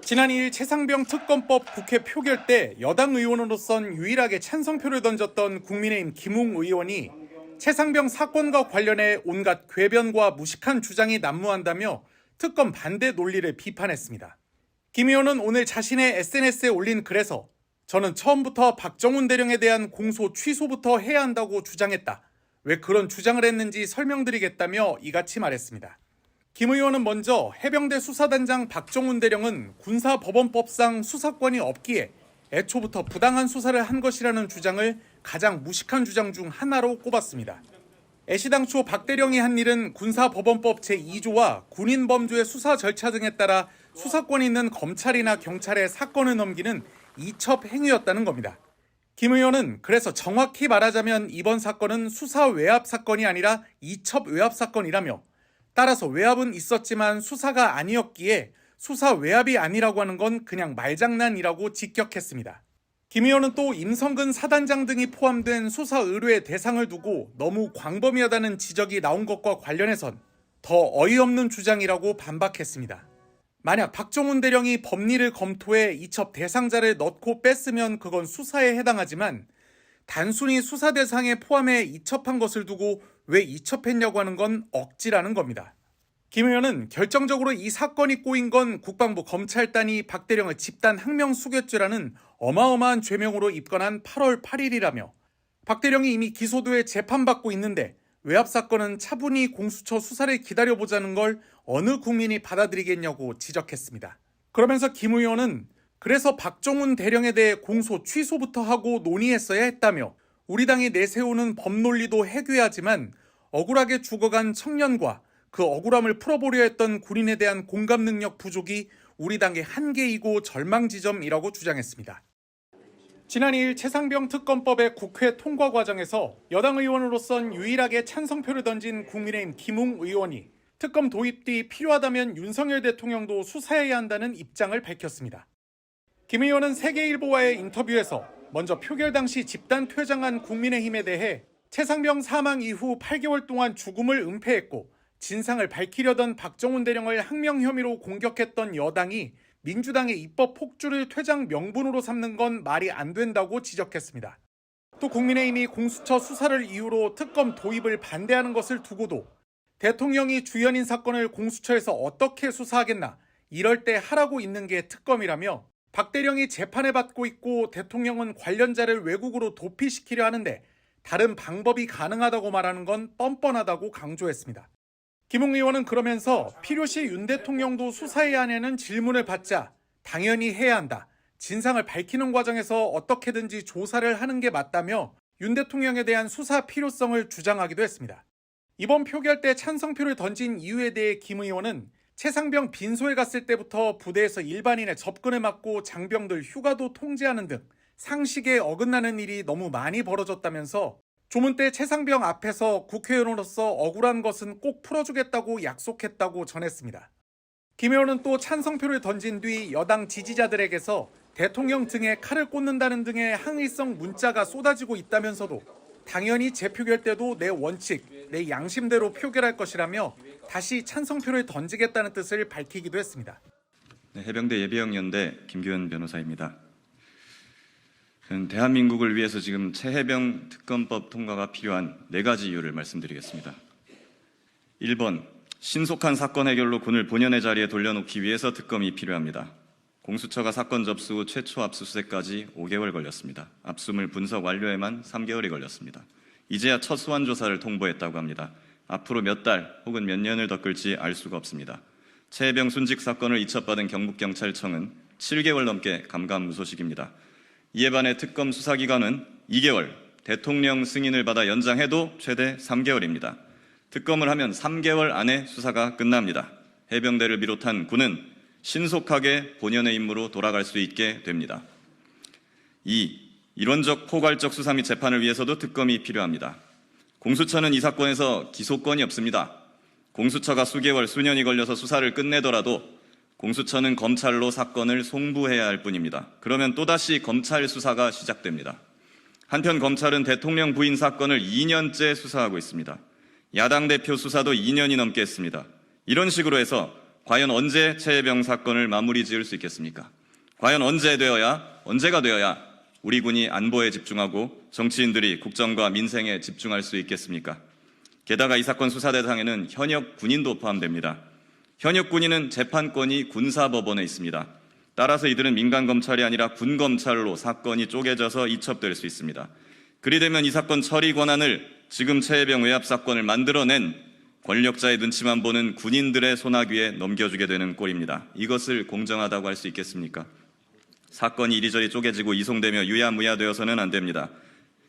지난 2일 최상병 특검법 국회 표결 때 여당 의원으로선 유일하게 찬성표를 던졌던 국민의힘 김웅 의원이 최상병 사건과 관련해 온갖 궤변과 무식한 주장이 난무한다며 특검 반대 논리를 비판했습니다. 김 의원은 오늘 자신의 SNS에 올린 글에서 저는 처음부터 박정훈 대령에 대한 공소 취소부터 해야 한다고 주장했다. 왜 그런 주장을 했는지 설명드리겠다며 이같이 말했습니다. 김 의원은 먼저 해병대 수사단장 박정훈 대령은 군사법원법상 수사권이 없기에 애초부터 부당한 수사를 한 것이라는 주장을 가장 무식한 주장 중 하나로 꼽았습니다. 애시당초 박 대령이 한 일은 군사법원법 제2조와 군인범죄 수사 절차 등에 따라 수사권이 있는 검찰이나 경찰에 사건을 넘기는 이첩 행위였다는 겁니다. 김 의원은 그래서 정확히 말하자면 이번 사건은 수사 외압 사건이 아니라 이첩 외압 사건이라며 따라서 외압은 있었지만 수사가 아니었기에 수사 외압이 아니라고 하는 건 그냥 말장난이라고 직격했습니다. 김 의원은 또 임성근 사단장 등이 포함된 수사 의뢰의 대상을 두고 너무 광범위하다는 지적이 나온 것과 관련해선 더 어이없는 주장이라고 반박했습니다. 만약 박정훈 대령이 법리를 검토해 이첩 대상자를 넣고 뺐으면 그건 수사에 해당하지만 단순히 수사 대상에 포함해 이첩한 것을 두고 왜 이첩했냐고 하는 건 억지라는 겁니다. 김 의원은 결정적으로 이 사건이 꼬인 건 국방부 검찰단이 박 대령을 집단 항명수괴죄라는 어마어마한 죄명으로 입건한 8월 8일이라며 박 대령이 이미 기소돼 재판받고 있는데 외압 사건은 차분히 공수처 수사를 기다려보자는 걸 어느 국민이 받아들이겠냐고 지적했습니다. 그러면서 김 의원은 그래서 박정훈 대령에 대해 공소 취소부터 하고 논의했어야 했다며 우리 당이 내세우는 법논리도 해괴하지만 억울하게 죽어간 청년과 그 억울함을 풀어보려 했던 군인에 대한 공감 능력 부족이 우리 당의 한계이고 절망지점이라고 주장했습니다. 지난 2일 최상병 특검법의 국회 통과 과정에서 여당 의원으로선 유일하게 찬성표를 던진 국민의힘 김웅 의원이 특검 도입 뒤 필요하다면 윤석열 대통령도 수사해야 한다는 입장을 밝혔습니다. 김 의원은 세계일보와의 인터뷰에서 먼저 표결 당시 집단 퇴장한 국민의힘에 대해 최상병 사망 이후 8개월 동안 죽음을 은폐했고 진상을 밝히려던 박정훈 대령을 항명 혐의로 공격했던 여당이 민주당의 입법 폭주를 퇴장 명분으로 삼는 건 말이 안 된다고 지적했습니다. 또 국민의힘이 공수처 수사를 이유로 특검 도입을 반대하는 것을 두고도 대통령이 주연인 사건을 공수처에서 어떻게 수사하겠나 이럴 때 하라고 있는 게 특검이라며 박 대령이 재판을 받고 있고 대통령은 관련자를 외국으로 도피시키려 하는데 다른 방법이 가능하다고 말하는 건 뻔뻔하다고 강조했습니다. 김웅 의원은 그러면서 필요시 윤 대통령도 수사해야 하냐는 질문을 받자 당연히 해야 한다. 진상을 밝히는 과정에서 어떻게든지 조사를 하는 게 맞다며 윤 대통령에 대한 수사 필요성을 주장하기도 했습니다. 이번 표결 때 찬성표를 던진 이유에 대해 김 의원은 최상병 빈소에 갔을 때부터 부대에서 일반인의 접근을 막고 장병들 휴가도 통제하는 등 상식에 어긋나는 일이 너무 많이 벌어졌다면서 조문 때 최상병 앞에서 국회의원으로서 억울한 것은 꼭 풀어주겠다고 약속했다고 전했습니다. 김 의원은 또 찬성표를 던진 뒤 여당 지지자들에게서 대통령 등에 칼을 꽂는다는 등의 항의성 문자가 쏟아지고 있다면서도 당연히 재표결 때도 내 원칙, 내 양심대로 표결할 것이라며 다시 찬성표를 던지겠다는 뜻을 밝히기도 했습니다. 네, 해병대 예비역연대 김규현 변호사입니다. 대한민국을 위해서 지금 최해병 특검법 통과가 필요한 4가지 이유를 말씀드리겠습니다. 1번, 신속한 사건 해결로 군을 본연의 자리에 돌려놓기 위해서 특검이 필요합니다. 공수처가 사건 접수 후 최초 압수수색까지 5개월 걸렸습니다. 압수물 분석 완료에만 3개월이 걸렸습니다. 이제야 첫 소환 조사를 통보했다고 합니다. 앞으로 몇 달 혹은 몇 년을 더 끌지 알 수가 없습니다. 최해병 순직 사건을 이첩받은 경북경찰청은 7개월 넘게 감감무소식입니다. 이에 반해 특검 수사기간은 2개월, 대통령 승인을 받아 연장해도 최대 3개월입니다. 특검을 하면 3개월 안에 수사가 끝납니다. 해병대를 비롯한 군은 신속하게 본연의 임무로 돌아갈 수 있게 됩니다. 2. 이론적 포괄적 수사 및 재판을 위해서도 특검이 필요합니다. 공수처는 이 사건에서 기소권이 없습니다. 공수처가 수개월, 수년이 걸려서 수사를 끝내더라도 공수처는 검찰로 사건을 송부해야 할 뿐입니다. 그러면 또다시 검찰 수사가 시작됩니다. 한편 검찰은 대통령 부인 사건을 2년째 수사하고 있습니다. 야당 대표 수사도 2년이 넘게 했습니다. 이런 식으로 해서 과연 언제 최혜병 사건을 마무리 지을 수 있겠습니까? 과연 언제가 되어야 우리 군이 안보에 집중하고 정치인들이 국정과 민생에 집중할 수 있겠습니까? 게다가 이 사건 수사 대상에는 현역 군인도 포함됩니다. 현역 군인은 재판권이 군사법원에 있습니다. 따라서 이들은 민간 검찰이 아니라 군 검찰로 사건이 쪼개져서 이첩될 수 있습니다. 그리 되면 이 사건 처리 권한을 지금 최혜병 외압 사건을 만들어낸 권력자의 눈치만 보는 군인들의 손아귀에 넘겨주게 되는 꼴입니다. 이것을 공정하다고 할 수 있겠습니까? 사건이 이리저리 쪼개지고 이송되며 유야무야되어서는 안 됩니다.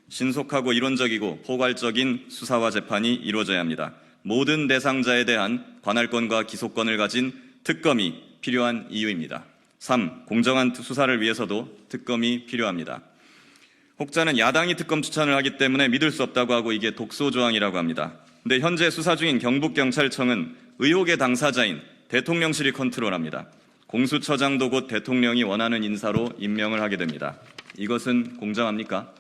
신속하고 이론적이고 포괄적인 수사와 재판이 이루어져야 합니다. 모든 대상자에 대한 관할권과 기소권을 가진 특검이 필요한 이유입니다. 3. 공정한 수사를 위해서도 특검이 필요합니다. 혹자는 야당이 특검 추천을 하기 때문에 믿을 수 없다고 하고 이게 독소조항이라고 합니다. 근데 현재 수사 중인 경북경찰청은 의혹의 당사자인 대통령실이 컨트롤합니다. 공수처장도 곧 대통령이 원하는 인사로 임명을 하게 됩니다. 이것은 공정합니까?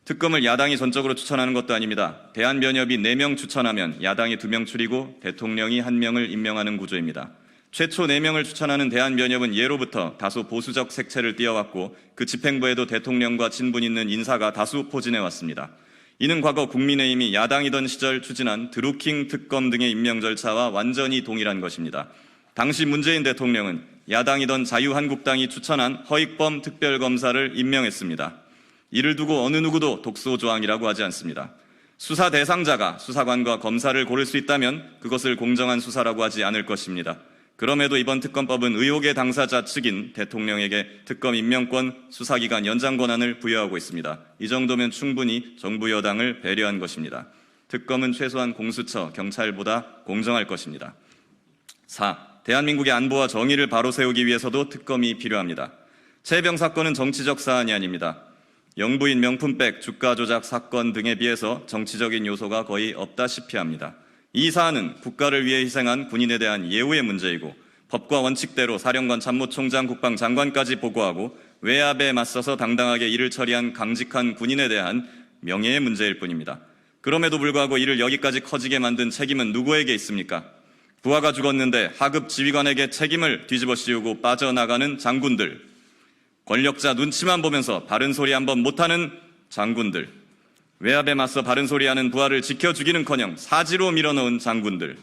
특검을 야당이 전적으로 추천하는 것도 아닙니다. 대한변협이 4명 추천하면 야당이 2명 추리고 대통령이 1명을 임명하는 구조입니다. 최초 4명을 추천하는 대한변협은 예로부터 다소 보수적 색채를 띄어왔고 그 집행부에도 대통령과 친분 있는 인사가 다수 포진해왔습니다. 이는 과거 국민의힘이 야당이던 시절 추진한 드루킹 특검 등의 임명 절차와 완전히 동일한 것입니다. 당시 문재인 대통령은 야당이던 자유한국당이 추천한 허익범 특별검사를 임명했습니다. 이를 두고 어느 누구도 독소조항이라고 하지 않습니다. 수사 대상자가 수사관과 검사를 고를 수 있다면 그것을 공정한 수사라고 하지 않을 것입니다. 그럼에도 이번 특검법은 의혹의 당사자 측인 대통령에게 특검 임명권, 수사기간 연장 권한을 부여하고 있습니다. 이 정도면 충분히 정부 여당을 배려한 것입니다. 특검은 최소한 공수처, 경찰보다 공정할 것입니다. 4. 대한민국의 안보와 정의를 바로 세우기 위해서도 특검이 필요합니다. 최혜병 사건은 정치적 사안이 아닙니다. 영부인 명품백, 주가 조작 사건 등에 비해서 정치적인 요소가 거의 없다시피 합니다. 이 사안은 국가를 위해 희생한 군인에 대한 예우의 문제이고 법과 원칙대로 사령관 참모총장 국방장관까지 보고하고 외압에 맞서서 당당하게 일을 처리한 강직한 군인에 대한 명예의 문제일 뿐입니다. 그럼에도 불구하고 이를 여기까지 커지게 만든 책임은 누구에게 있습니까? 부하가 죽었는데 하급 지휘관에게 책임을 뒤집어 씌우고 빠져나가는 장군들, 권력자 눈치만 보면서 바른 소리 한번 못하는 장군들, 외압에 맞서 바른 소리하는 부하를 지켜주기는커녕 사지로 밀어넣은 장군들,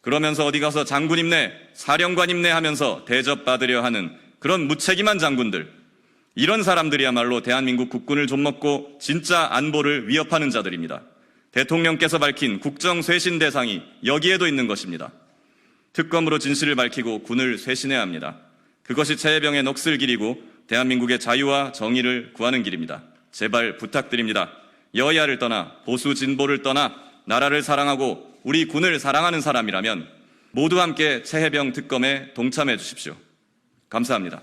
그러면서 어디 가서 장군 임내, 사령관 임내 하면서 대접받으려 하는 그런 무책임한 장군들, 이런 사람들이야말로 대한민국 국군을 좀먹고 진짜 안보를 위협하는 자들입니다. 대통령께서 밝힌 국정 쇄신 대상이 여기에도 있는 것입니다. 특검으로 진실을 밝히고 군을 쇄신해야 합니다. 그것이 최혜병의 넋을 기리고 대한민국의 자유와 정의를 구하는 길입니다. 제발 부탁드립니다. 여야를 떠나 보수 진보를 떠나 나라를 사랑하고 우리 군을 사랑하는 사람이라면 모두 함께 최혜병 특검에 동참해 주십시오. 감사합니다.